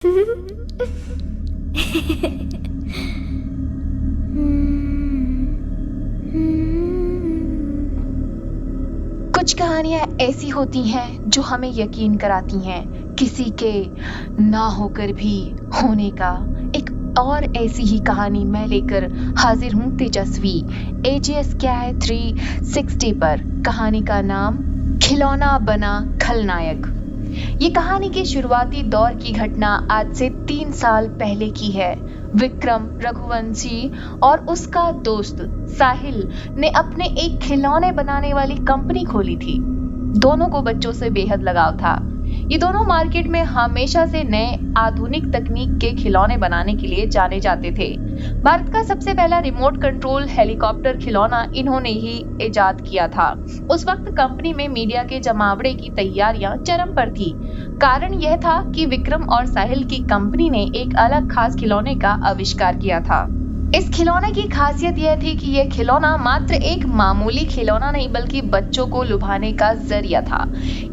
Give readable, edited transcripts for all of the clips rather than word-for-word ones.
कुछ कहानियां ऐसी होती हैं जो हमें यकीन कराती हैं किसी के ना होकर भी होने का। एक और ऐसी ही कहानी मैं लेकर हाजिर हूँ तेजस्वी AJS क्या है 360 पर। कहानी का नाम खिलौना बना खलनायक। ये कहानी के शुरुआती दौर की घटना आज से 3 साल पहले की है। विक्रम रघुवंशी और उसका दोस्त साहिल ने अपने एक खिलौने बनाने वाली कंपनी खोली थी। दोनों को बच्चों से बेहद लगाव था। ये दोनों मार्केट में हमेशा से नए आधुनिक तकनीक के खिलौने बनाने के लिए जाने जाते थे। भारत का सबसे पहला रिमोट कंट्रोल हेलीकॉप्टर खिलौना इन्होंने ही इजाद किया था। उस वक्त कंपनी में मीडिया के जमावड़े की तैयारियां चरम पर थी। कारण यह था कि विक्रम और साहिल की कंपनी ने एक अलग खास खिलौने का आविष्कार किया था। इस खिलौने की खासियत यह थी कि यह खिलौना मात्र एक मामूली खिलौना नहीं बल्कि बच्चों को लुभाने का जरिया था।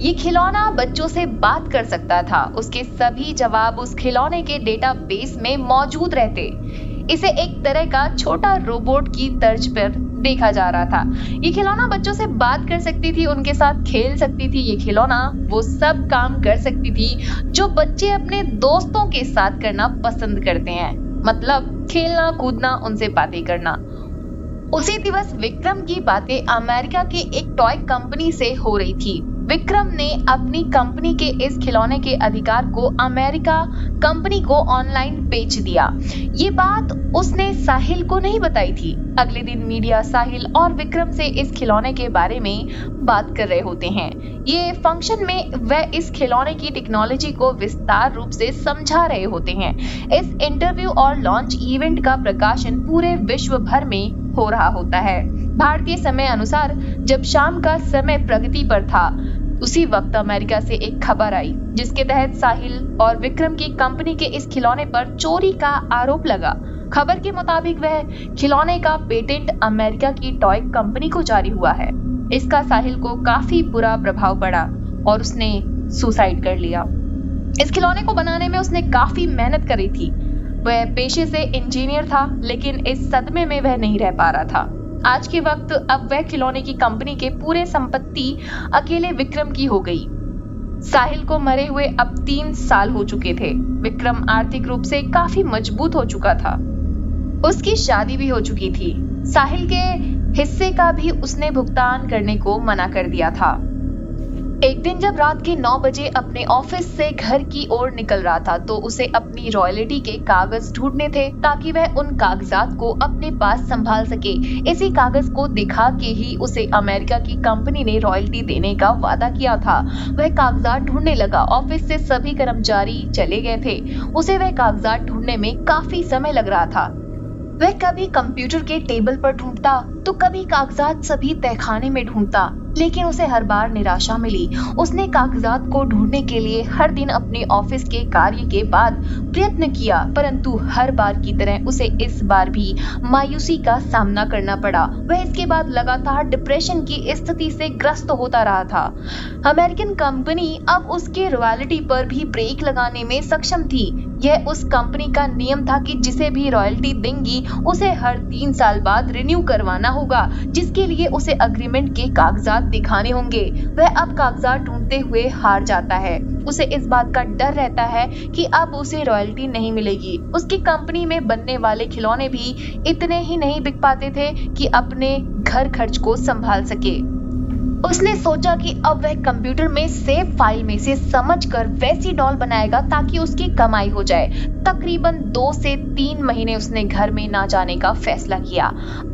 ये खिलौना बच्चों से बात कर सकता था। उसके सभी जवाब उस खिलौने के डेटाबेस में मौजूद रहते। इसे एक तरह का छोटा रोबोट की तर्ज पर देखा जा रहा था। ये खिलौना बच्चों से बात कर सकती थी, उनके साथ खेल सकती थी। ये खिलौना वो सब काम कर सकती थी जो बच्चे अपने दोस्तों के साथ करना पसंद करते हैं, मतलब खेलना कूदना, उनसे बातें करना। उसी दिवस विक्रम की बातें अमेरिका की एक टॉय कंपनी से हो रही थी। विक्रम ने अपनी कंपनी के इस खिलौने के अधिकार को अमेरिका कंपनी को ऑनलाइन बेच दिया। ये बात उसने साहिल को नहीं बताई थी। अगले दिन मीडिया साहिल और विक्रम से इस खिलौने के बारे में बात कर रहे होते हैं। ये फंक्शन में वह इस खिलौने की टेक्नोलॉजी को विस्तार रूप से समझा रहे होते हैं। इस इंटरव्यू और लॉन्च इवेंट का प्रकाशन पूरे विश्व भर में हो रहा होता है। भारतीय समय अनुसार जब शाम का समय प्रगति पर था, उसी वक्त अमेरिका से एक खबर आई जिसके तहत साहिल और विक्रम की कंपनी के इस खिलौने पर चोरी का आरोप लगा। खबर के मुताबिक वह खिलौने का पेटेंट अमेरिका की टॉय कंपनी को जारी हुआ है। इसका साहिल को काफी बुरा प्रभाव पड़ा और उसने सुसाइड कर लिया। इस खिलौने को बनाने में उसने काफी मेहनत करी थी। वह पेशे से इंजीनियर था, लेकिन इस सदमे में वह नहीं रह पा रहा था। आज के वक्त अब वह खिलौने की कंपनी के पूरे संपत्ति अकेले विक्रम की हो गई। साहिल को मरे हुए अब 3 साल हो चुके थे। विक्रम आर्थिक रूप से काफी मजबूत हो चुका था। उसकी शादी भी हो चुकी थी। साहिल के हिस्से का भी उसने भुगतान करने को मना कर दिया था। एक दिन जब रात के 9 बजे अपने ऑफिस से घर की ओर निकल रहा था तो उसे अपनी रॉयल्टी के कागज ढूंढने थे ताकि वह उन कागजात को अपने पास संभाल सके। इसी कागज को दिखा के ही उसे अमेरिका की कंपनी ने रॉयल्टी देने का वादा किया था। वह कागजात ढूंढने लगा। ऑफिस से सभी कर्मचारी चले गए थे। उसे वह कागजात ढूंढने में काफी समय लग रहा था। वह कभी कंप्यूटर के टेबल पर ढूंढता तो कभी कागजात सभी तहखाने में ढूंढता, लेकिन उसे हर बार निराशा मिली। उसने कागजात को ढूंढने के लिए हर दिन अपने ऑफिस के कार्य के बाद प्रयत्न किया, परंतु हर बार की तरह उसे इस बार भी मायूसी का सामना करना पड़ा। वह इसके बाद लगातार डिप्रेशन की स्थिति से ग्रस्त होता रहा था। अमेरिकन कंपनी अब उसके रॉयल्टी पर भी ब्रेक लगाने में सक्षम थी। यह उस कंपनी का नियम था कि जिसे भी रॉयल्टी देंगी उसे हर 3 साल बाद रिन्यू करवाना होगा, जिसके लिए उसे अग्रीमेंट के कागजात दिखाने होंगे। वह अब कागजात ढूंढते हुए हार जाता है। उसे इस बात का डर रहता है कि अब उसे रॉयल्टी नहीं मिलेगी। उसकी कंपनी में बनने वाले खिलौने भी इतने ही नहीं बिक पाते थे कि अपने घर खर्च को संभाल सके। उसने सोचा कि अब वह कंप्यूटर में सेव फाइल में से समझकर वैसी डॉल बनाएगा ताकि उसकी कमाई हो जाए। तकरीबन 2 से 3 महीने उसने घर में ना जाने का फैसला किया।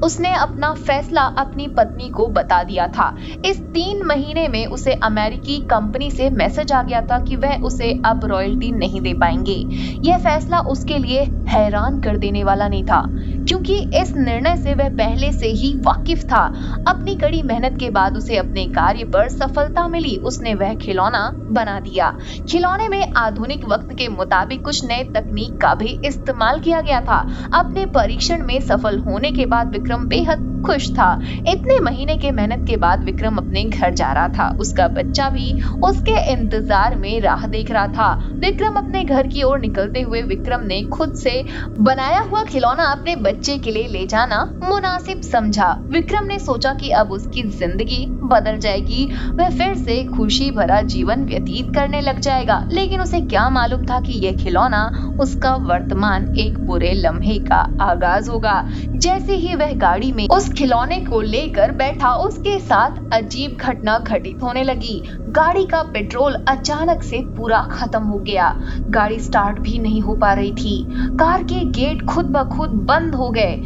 उसने अपना फैसला अपनी पत्नी को बता दिया था। इस 3 महीने में उसे अमेरिकी कंपनी से मैसेज आ गया था कि वह उसे अब रॉयल्टी नहीं दे पाएंगे। यह फैसला उसके लिए हैरान कर देने वाला नहीं था, क्योंकि इस निर्णय से वह पहले से ही वाकिफ था। अपनी कड़ी मेहनत के बाद उसे अपने कार्य पर सफलता मिली। उसने वह खिलौना बना दिया। खिलौने में आधुनिक वक्त के मुताबिक कुछ नए तकनीक का भी इस्तेमाल किया गया था। अपने परीक्षण में सफल होने के बाद विक्रम बेहद खुश था। इतने महीने के मेहनत के बाद विक्रम अपने घर जा रहा था। उसका बच्चा भी उसके इंतजार में राह देख रहा था। विक्रम अपने घर की ओर निकलते हुए विक्रम ने खुद से बनाया हुआ खिलौना अपने बच्चे के लिए ले जाना मुनासिब समझा। विक्रम ने सोचा कि अब उसकी जिंदगी बदल जाएगी, वह फिर से खुशी भरा जीवन व्यतीत करने लग जाएगा। लेकिन उसे क्या मालूम था कि यह खिलौना उसका वर्तमान एक बुरे लम्हे का आगाज होगा। जैसे ही वह गाड़ी में उस खिलौने को लेकर बैठा, उसके साथ अजीब घटना घटित होने लगी। गाड़ी का पेट्रोल अचानक से पूरा खत्म हो गया। गाड़ी स्टार्ट भी नहीं हो पा रही थी। कार के गेट खुद ब खुद बंद हो गए।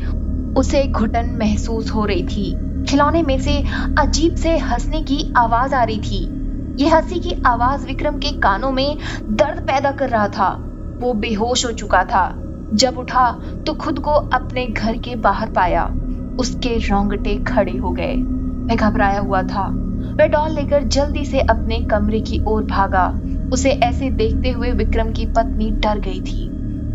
उसे घुटन महसूस हो रही थी। खिलौने में से अजीब से हंसने की आवाज आ रही थी। यह हंसी की आवाज विक्रम के कानों में दर्द पैदा कर रहा था। वो बेहोश हो चुका था। जब उठा तो खुद को अपने घर के बाहर पाया। उसके रोंगटे खड़े हो गए। वह घबराया हुआ था। वह डॉल लेकर जल्दी से अपने कमरे की ओर भागा। उसे ऐसे देखते हुए विक्रम की पत्नी डर गई थी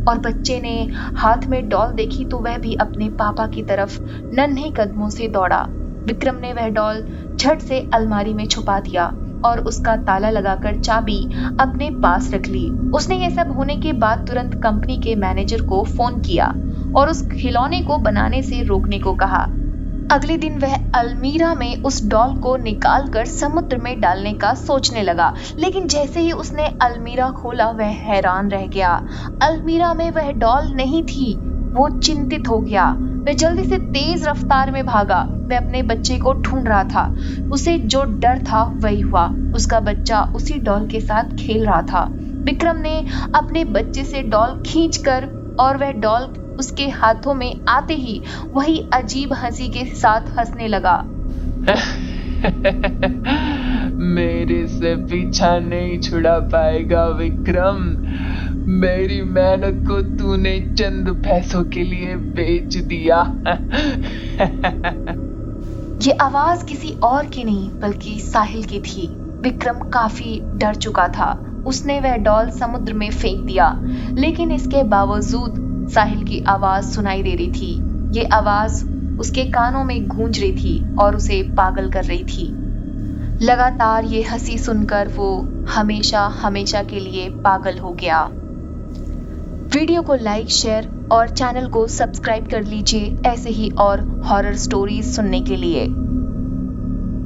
और बच्चे ने हाथ में डॉल देखी तो वह भी अपने पापा की तरफ नन्हे कदमों से दौड़ा। विक्रम ने वह डॉल झट से अलमारी में छुपा दिया और उसका ताला लगाकर चाबी अपने पास रख ली। उसने ये सब होने के बाद तुरंत कंपनी के मैनेजर को फोन किया और उस खिलौने को बनाने से रोकने को कहा। अगले दिन वह अलमीरा में उस डॉल को निकालकर समुद्र में डालने का सोचने लगा। लेकिन जैसे ही उसने अलमीरा खोला वह हैरान रह गया। अलमीरा में वह डॉल नहीं थी। वो चिंतित हो गया। वह जल्दी से तेज रफ्तार में भागा। वह अपने बच्चे को ढूंढ रहा था। उसे जो डर था वही हुआ। उसका बच्चा उसी डॉल के साथ खेल रहा था। विक्रम ने अपने बच्चे से डॉल खींचकर और वह डॉल उसके हाथों में आते ही वही अजीब हंसी के साथ हंसने लगा। मेरे से पीछा नहीं छुड़ा पाएगा विक्रम। मेरी मेहनत को तूने चंद पैसों के लिए बेच दिया। ये आवाज किसी और की नहीं बल्कि साहिल की थी। विक्रम काफी डर चुका था। उसने वह डॉल समुद्र में फेंक दिया। लेकिन इसके बावजूद साहिल की आवाज सुनाई दे रही थी। ये आवाज उसके कानों में गूंज रही थी और उसे पागल कर रही थी। लगातार ये हंसी सुनकर वो हमेशा हमेशा के लिए पागल हो गया। वीडियो को लाइक, शेयर और चैनल को सब्सक्राइब कर लीजिए ऐसे ही और हॉरर स्टोरीज सुनने के लिए।